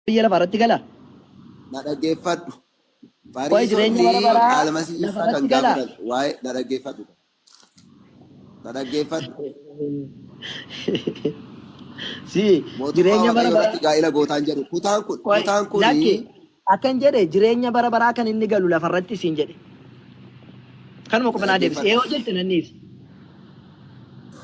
biyya lafarratti gala. Na dhaggeeffadhu. Waa'ee jireenya bara Fariisonni baraa almasii isaa kan lafarratti gala. gaafatan waa'ee na dhaggeeffadhu. Na dhaggeeffadhu. Si Mootummaa jireenya bara Waaqayyoo baraa irratti gaa'ila gootaan jedhu. Kutaan lakki kuni akkan jedhe jireenya bara baraa kan inni galu lafarratti siin jedhe. Kanuma na qofanaa deebise. dhaggeeffadhu. Yoo jette nanniif.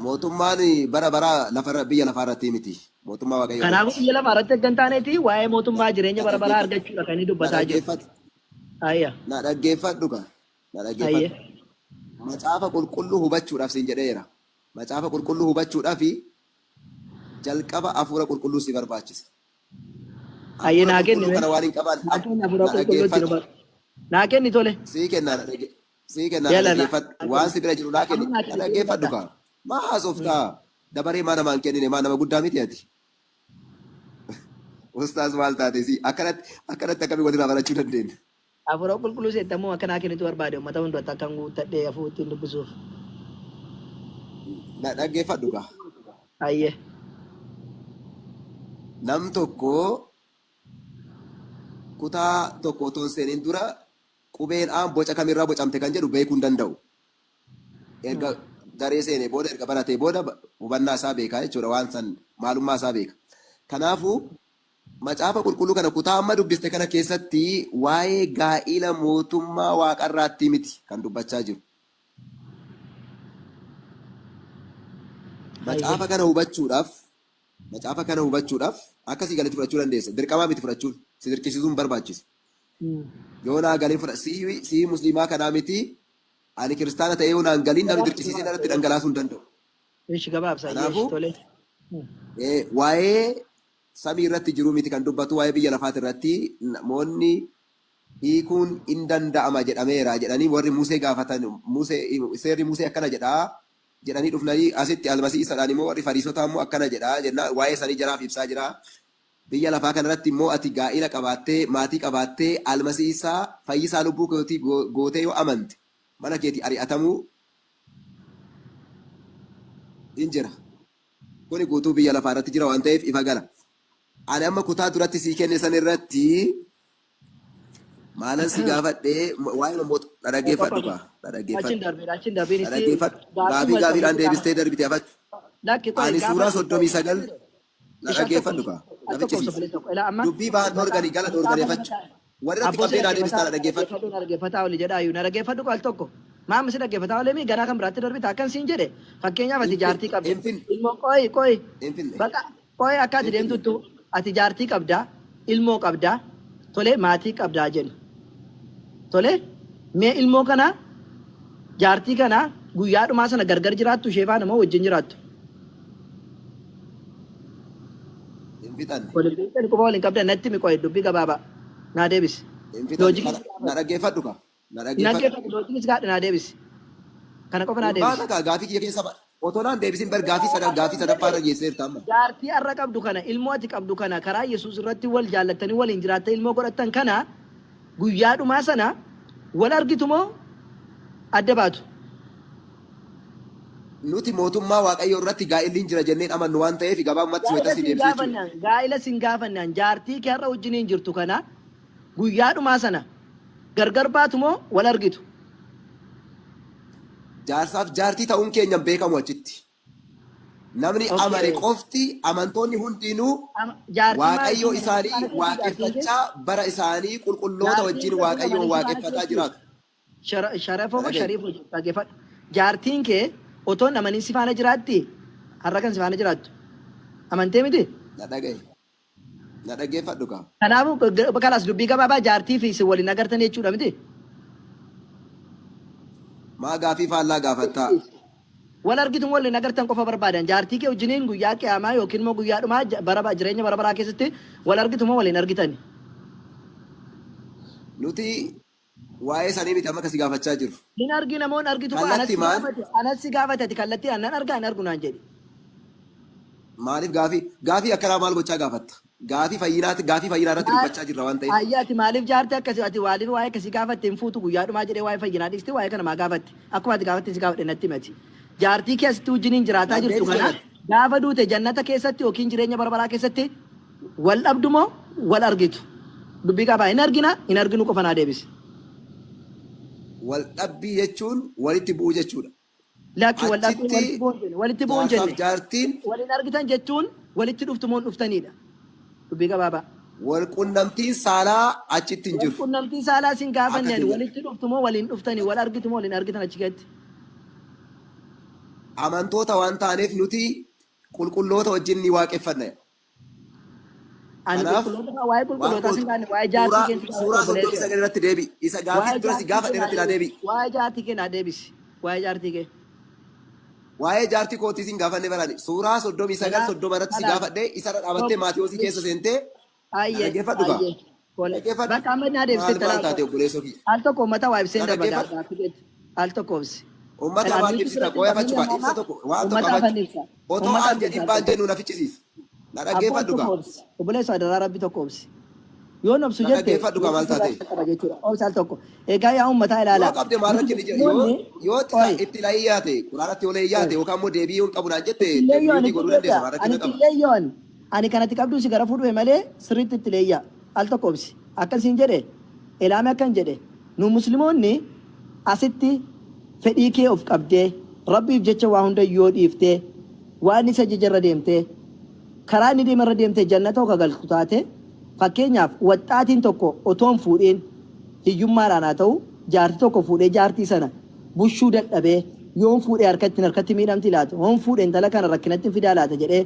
Mootummaan bara baraa biyya lafaa irratti miti. Mootummaa Waaqayyoo Kanaafuu irratti. biyya lafarratti eeggan taaneeti waa'ee mootummaa jireenya Na bara baraa dhaggeeffadhu. argachuudha kan inni Na dubbataa jiru. dhaggeeffadhu. Ayya. Na dhaggeeffadhu ka. Na Ayye. dhaggeeffadhu. Macaafa qulqulluu hubachuudhaaf siin jedheera. Macaafa qulqulluu hubachuudhaaf jalqaba hafuura qulqulluu si barbaachisa. Ayye Hafuura naa kenni qulqulluu mee. kana waan hin qabaanne Naa kenni hafuura na qulqulluutti nu dhaggeeffadhu. bara. Naa kenni tole. Sii kennaa na Yala naa dhaggeeffadhu. Waan si bira jiru naa kenni amma naa na kenni dhaggeeffadhu dubbadha. kaa. Maa haasoftaa? Dabaree maa namaan kennine maa nama guddaa miti ati. Ustaas maal taate si akkanatti akkamii walirraa barachuu dandeenya. Hafuura qulqulluu seettamoo akka naa kennitu barbaade uummata hunduratti akkan guuttadhee hafuura ittiin dubbisuuf. Na dhaggeeffadhu kaa. Ayye. Nam tokko kutaa tokko otoo hin seeniin dura qubeen aan boca kamirraa bocamte kan jedhu beekuu hin danda'u. Erga daree seenee booda erga baratee booda hubannaa isaa beekaa jechuudha waan san maalummaa isaa beeka. Kanaafuu macaafa qulqulluu kana kutaa amma dubbiste kana keessatti waa'ee gaa'ila mootummaa waaqarraatti miti kan dubbachaa jiru. Ayye. Macaafa kana hubachuudhaaf akkasii galatti fudhachuu dandeessa. Dirqamaa miti fudhachuun si dirqisiisuun barbaachisu. Yoo naa galee sii musliimaa kanaa miti ani kiristaana ta'ee yoo naan galiin namni dirqisiisee irratti dhangalaasuu hin danda'u. Ishi gabaabsa ayye Kanaafuu tole. waa'ee samii irratti jiru miti kan dubbatu waa'ee biyya lafaati irratti namoonni hiikuun hin danda'ama jedhameera jedhanii warri Musee gaafatan seerri Musee akkana jedhaa jedhanii dhufnanii asitti almasii isaadhaan immoo warri Fariisotaa immoo akkana jedhaa jennaan waa'ee sanii jaraaf ibsaa jira. Biyya lafaa kanarratti immoo ati gaa'ila qabaattee maatii qabaattee almasii isaa fayyisaa lubbuu keetii gootee yoo amante mana keetii ari'atamuu hin jira. Kuni guutuu biyya lafaa irratti jira waan ta'eef ifa gala. Ani amma kutaa duratti sii kenne san irratti maalan si gaafadhee waa'ee namoota na dhaggeeffadhu kaa. Na Achiin dhaggeeffadhu. darbiin Na itti dhaggeeffadhu. gaafii Gaafiidhaan deebistee darbitee afatu. lakki qoy Ani gaafa suuraa 39 na ishal dhaggeeffadhu kaa. Na tokko fichisiisa. obbolee tokko ilaa amma Dubbii ba'an dhoorganii gala dhoorganii afachuu. Warri irratti abbootii qabdee naa deebistaa na dhaggeeffadhu. dhaggeeffataa oli jedhaa iyyuu na dhaggeeffadhu qaal tokko maamni si dhaggeeffataa olee mi ganaa kan biraatti darbita akkan siin jedhe fakkeenyaaf ati jaartii qabda Infin. ilmoo qoy Infin. baqa qoy akka ati deemtuttu ati jaartii qabda ilmoo qabda tole maatii qabdaa jennu tole mee ilmoo kana jaartii kana guyyaa dhumaa sana gargar jiraattu ishee faana moo wajjin jiraattu Infixanne. waliin quba waliin qabda natti mi qoy dubbii gabaabaa naa deebisi Infixanne. loojikii Na dhaggeeffadhu kaa. Na dhaggeeffadhu. naggeeffatu loojikiis gaadha naa deebisi kana qofa naa deebisi. Baata kaa gaafii kiyya keessa otoo naan deebisin bar gaafii sadaffaa irra geesseerta amma. Jaartii har'a qabdu kana ilmoo ati qabdu kana karaa Yesuus irratti wal jaallattanii waliin jiraattanii ilmoo godhattan kana guyyaa dhumaa sana wal argitu moo adda baatu? Nuti mootummaa Waaqayyoo irratti gaa'illi hin jira jenneen amannu waan ta'eef gabaabumatti Gaa'ila soyitas sin deebisee jechuudha. gaafannaan gaa'ila sin gaafannaan jaartii kee har'a wajjiniin jirtu kana guyyaa dhumaa sana gargar baatu moo wal argitu? Jaarsaaf jaartii ta'uun keenya hin beekamu achitti. Namni Okay. amane qofti amantoonni hundinuu Jaartii Waaqayyoo maal- isaanii waaqeffachaa bara isaanii qulqulloota wajjin Waaqayyoon waaqeffataa jiraatu. Sharafoo moo Dhaga'e. shariifoo dhaggeeffadhu. Jaartiin kee otoo hin amaniin si faana jiraatti har'a kan si faana jiraattu amantee miti? Na dhagaye. Na dhaggeeffadhu kaa. Kanaafuu kalaas dubbii gabaabaa jaartii fi isin waliin agartan jechuudha miti? Maa gaafii faallaa gaafattaa. Wal argitu waliin agartan qofa barbaadan jaartii kee wajjiniin guyyaa qiyaamaa yookiin immoo guyyaa dhumaa jireenya bara baraa keessatti wal argitu moo waliin argitan? Nuti waa'ee sanii miti amma kasi gaafachaa jiru. Hin argi namoonni argitu Kallattii maal? anas si gaafatati kallattii annan argaa hin argu naan jedhi. Maaliif gaafii akkanaa maal gochaa gaafatta? Gaafii fayyinaa irratti dubbachaa jirra waan ta'eef. Ayyaati maaliif jaartii akkasii ati waaliin waa'ee akkasii gaafatte hin fuutu guyyaa dhumaa jedhee waa'ee fayyinaa dhiisti waa'ee kana maa gaafatti akkuma ati gaafatte si gaafadhe natti himati. Jaartii keessatti wajjiniin jiraataa jirtu kana gaafa duute jannata keessatti yookiin jireenya bara baraa keessatti wal dhabdu moo wal argitu. Dubbii qabaa hin argina hin arginu qofa naa deebisi. Wal dhabbii jechuun walitti bu'uu jechuudha. Lakki wal dhabbii walitti bu'uun jenne. Jaartiin Waliin argitan jechuun walitti dhuftumoon dhuftanidha. Dubbii gabaabaa. wal qunnamtiin saalaa achitti hin jiru. Qunnamtii saalaa sin gaafanneen walitti dhuftumoo waliin dhuftanii wal argitumoo waliin argitan achi keessatti. Amantoota waan taaneef nuti qulqulloota wajjin ni waaqeffanna. Ani qulqulloota waa'ee qulqulloota sin gaafne waa'ee jaartii keenya. Suuraa 39 irratti deebi. Isa gaafii duratti gaafa dheeratti na deebi. Waa'ee jaartii keenya deebisi. Waa'ee jaartii keenya. Waa'ee jaartii kootii sin gaafanne barani. Suuraa 39 30 irratti si gaafadhee isarra dhaabattee Maatiyoosii keessa seentee dhaggeeffadhu gaa. Bakka amma naa deebisee talaa. Al tokko uummata waa ibseen dabala. Al tokko ibsi. Uummata waan ibsita qooya fachuudha. Ibsa tokko waan tokko fachu. Otoo aan jedhin baan jennu na fichisiisa. Na dhaggeeffadhu gaa. Obboleessa adaraa rabbi tokko ibsi. Yoo nobsu jette. Dhaggeeffadhu gaa maal taate. Obsa al tokko. Egaa yaa uummata ilaalaa. Yoo qabde maal rakkin jira. Yoo itti laayii yaate quraanatti yoo laayii yaate yookaan immoo deebii hin qabu naan jette deebii godhuu dandeessa maal rakkin qaba. Ani kanatti qabdu si gara fuudhee malee sirriitti itti leeyyaa al tokko ibsi akkasiin jedhe ilaame akkan jedhe nu musliimoonni asitti fedhii kee of qabdee rabbiif jecha waa hunda yoo dhiiftee waan isa jijjiirra deemtee karaa inni deemarra deemtee jannata akka galtu taate fakkeenyaaf waxxaatiin tokko otoon fuudheen hiyyummaadhaan haa ta'u jaartii tokko fuudhee jaartii sana bushuu dadhabee yoon fuudhee harkatti miidhamti laata yoon fuudhee intala kana rakkinatti fidaa laata jedhee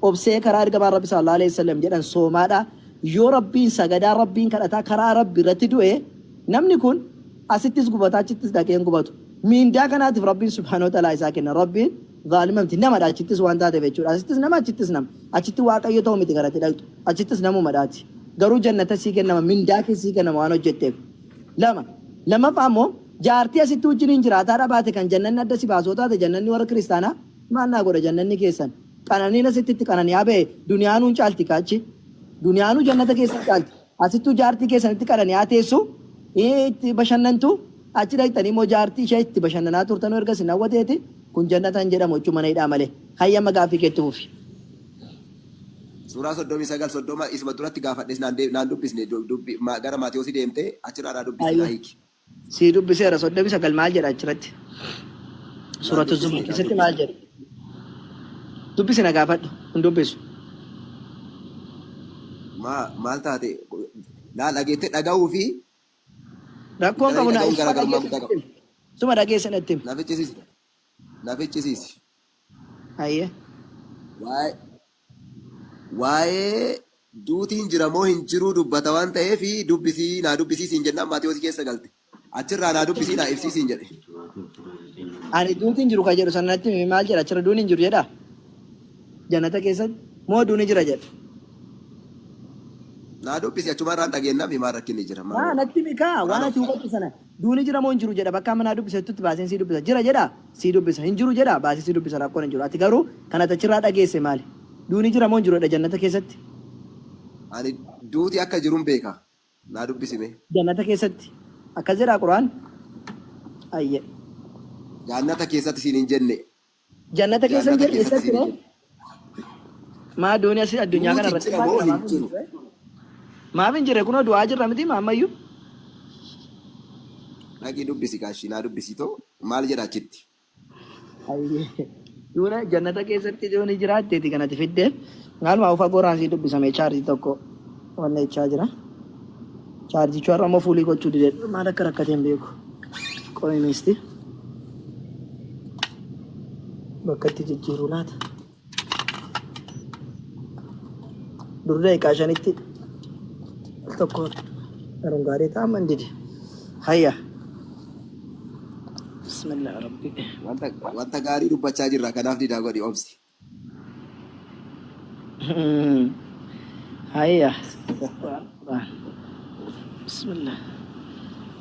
obsee karaa ergamaa rabbi sallallahu alaihi wasallam jedhan soomaadha yoo rabbiin sagadaa rabbiin kadhataa karaa rabbi irratti du'e namni kun asittis gubataa achittis dhaqeen gubatu miindaa kanaatiif rabbiin subhaanahu wa ta'ala isaa kenna rabbiin zaalimamti namadha achittis waan taateef jechuudha asittis nama achittis nama achitti waaqayyo ta'u miti garatti dhaqxu achittis namumadhaati garuu jannata sii kennama miindaa kee sii kennama waan hojjetteef lammaffaa immoo jaartii asitti wajjiniin jiraataa dhabaate kan jannanni adda si baasoo taate jannanni warra kiristaanaa maannaa godha jannanni keessan qananiin asitti qananii haa duniyaanuun caalti kaachi duniyaanuu jannata keessa caalti asittuu jaartii keessanitti qananii haa teessu itti bashannantu achi dhaqxanii immoo jaartii ishee itti bashannanaa turtanuu erga sin hawwateeti kun jannata hin jedhamu jechuu mana hidhaa malee hayyama gaaffii keetti fufi. Suuraa 39 isma duratti gaafadhes naan dubbisne gara Maatiyoosii deemtee achirraa dubbisne naa hiiki. Si dubbiseera 39 maal jedha achirratti? Suuratu Zumar keessatti maal jedha? Dubbisi na gaafadhu hin dubbisu. Maal taate naa dhageette dhaga'uu fi rakkoon qabu na suma dhageesse natti himi. Na fichisiisi. Hayyee. Waa'ee duutiin jira moo hin jiru dubbata waan ta'eef dubbisii naa dubbisiisiin jennaan Maatiyoosii keessa galte. Achirraa naa dubbisii naa ibsiisiin jedhe. Ani duutiin jiru ka jedhu sanatti maal jedha achirra duun hin jiru jedhaa? Jannata keessatti moo duuni jira jedha? Naa dubbisi achumarraan dhageennaaf himaa rakkinni jira. Natti mikaa waan ati hubatu sana duuni jira moo hin jiru jedha bakka amma naa dubbisetutti baaseen sii dubbisa jira jedhaa sii dubbisa hin jiru jedhaa baasee sii dubbisa rakkoon hin jiru ati garuu kanatti achirraa dhageesse maali? Duuni jira moo hin jiru jannata keessatti? Ani duuti akka jiruun beeka naa dubbisime. Jannata keessatti akkas jedhaa Quraan? Ayyee. Jannata keessatti siin hin jenne. Jannata keessatti moo? Maa duuni asii addunyaa kana irratti maaf hin jirre kunoo du'aa jirra miti maammayyuu. Dhaqii dubbisi kaashii naa dubbisi too maal jedha achitti. Duuna jannata keessatti duuni jiraatteeti kanatti fiddee maaluma ufa goraan sii dubbisame chaarjii tokko wanna jechaa jira. Chaarjichuu har'a immoo fuulii gochuu didee maal akka rakkateen beeku. Qo'imisti. Bakka itti jijjiiruu laata. Durda eeqaa shanitti tokko garuun gaarii ta'an mandidi. Hayya. Bismillah rabbi. Wanta gaarii dubbachaa jirra kanaaf didaa godhi obsi. Hayya. Bismillah.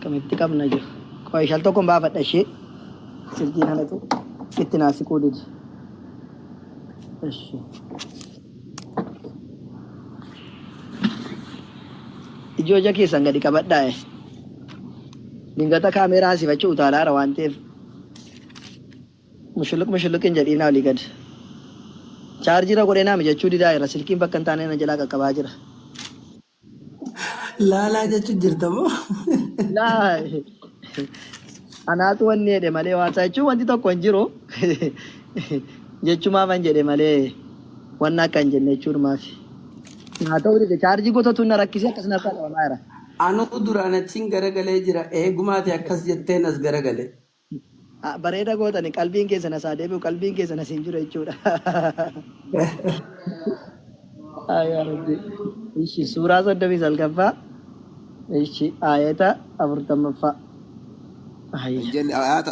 Kamitti qabna jiru. Qo'ishal tokkoon baafadha ishee. Silkii kanatu itti naasiquu didi. Ijooja keessan gadi qabadhaa. Dingata kaameeraa asifachuu utaalaara waan ta'eef mushulluq hin jedhiinaa olii gad. Chaarjira godhee naami jechuu didaa irra silkiin bakka hin taane na jalaa qaqqabaa jira. Laalaa jechuun jirtamoo? Laa anaatu wanni jedhe malee waan jechuun wanti tokko hin jiru jechuumaa man jedhe malee wanna akka hin jenne jechuudhumaaf. Haa ta'u dide chaarjii gootatu na rakkisee akkas narraa qabamaa jira. Anuu duraan achiin garagalee jira. Eegumaati akkas jetteen as garagalee. Bareeda gootani qalbiin keessa na saa deebi'u qalbiin keessa na siin jiru jechuudha. Yaa Rabbi. Ishi suuraa 39ffaa. Ishi ayeta 40ffaa. Jenni ayata